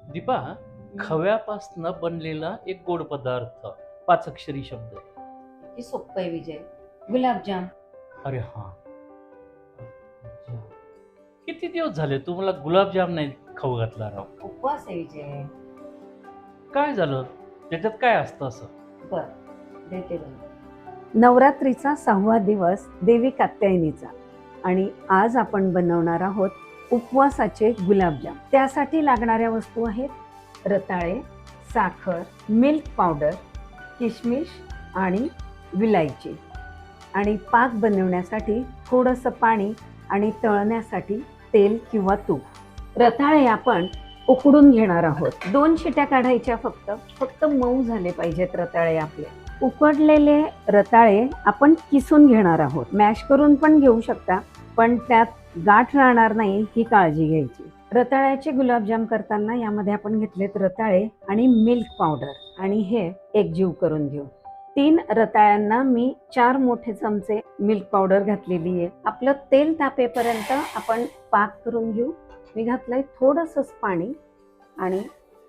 दीपा, खव्यापासनं बनलेला एक गोड पदार्थ, 5 अक्षरी शब्द आहे. किती सोपं आहे विजय. गुलाबजाम. अरे हा, किती दिवस झाले तू मला गुलाबजाम नाही खाऊ घातला राव. उपवास आहे विजय. काय झालं? त्याच्यात काय असतं असं? बर, देते बनवून. नवरात्रीचा 6वा दिवस देवी कात्यायनीचा आणि आज आपण बनवणार आहोत उपवासाचे गुलाबजाम. त्यासाठी लागणाऱ्या वस्तू आहेत रताळे, साखर, मिल्क पावडर, किशमिश आणि विलायची. आणि पाक बनवण्यासाठी थोडंसं पाणी आणि तळण्यासाठी तेल किंवा तूप. रताळे आपण उकडून घेणार आहोत. 2 शिट्या काढायच्या फक्त मऊ झाले पाहिजेत रताळे आपले. उकडलेले रताळे आपण किसून घेणार आहोत. मॅश करून पण घेऊ शकता, पण त्यात गाठ राहणार नाही ही काळजी घ्यायची. रताळ्याचे गुलाबजाम करताना यामध्ये आपण घेतलेत रताळे आणि मिल्क पावडर आणि हे एकजीव करून घेऊ. 3 रताळ्यांना मी 4 मोठे चमचे मिल्क पावडर घातलेली आहे. आपलं तेल तापेपर्यंत आपण पाक करून घेऊ. मी घातलंय थोडंसंच पाणी आणि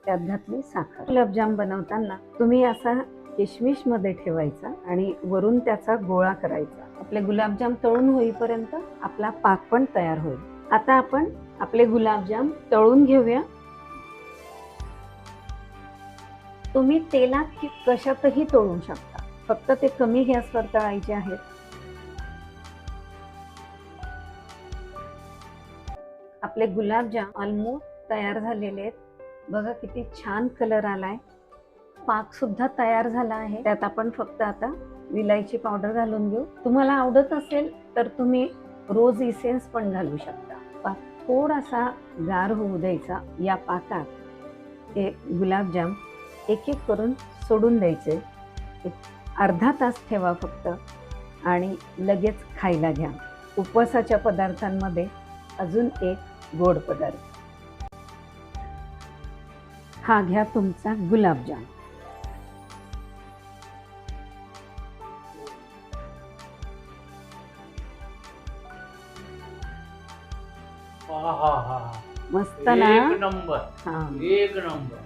त्यात घातली साखर. गुलाबजाम बनवताना तुम्ही असा किशमिश मध्ये ठेवायचा आणि वरून त्याचा गोळा करायचा. आपले गुलाबजाम तळून होईपर्यंत आपला पाक पण तयार होईल. आता आपण आपले गुलाबजाम तळून घेऊया. तुम्ही तेलात कशातही तळू शकता, फक्त ते कमी गॅसवर तळायचे आहेत. आपले गुलाबजाम ऑलमोस्ट तयार झालेले आहेत. बघा किती छान कलर आलाय. पाक सुद्धा तयार झाला आहे. त्यात आपण फक्त आता विलायची पावडर घालून घेऊ. तुम्हाला आवडत असेल तर तुम्ही रोज इसेन्स पण घालू शकता. पाक थोडासा गार होऊ द्यायचा. या पाकात हे गुलाबजाम एक एक करून सोडून द्यायचे. एक अर्धा तास ठेवा फक्त आणि लगेच खायला घ्या. उपवासाच्या पदार्थांमध्ये अजून एक गोड पदार्थ. हा घ्या तुमचा गुलाबजाम. आहाहा. मस्त ना? एक नंबर, हा. एक नंबर.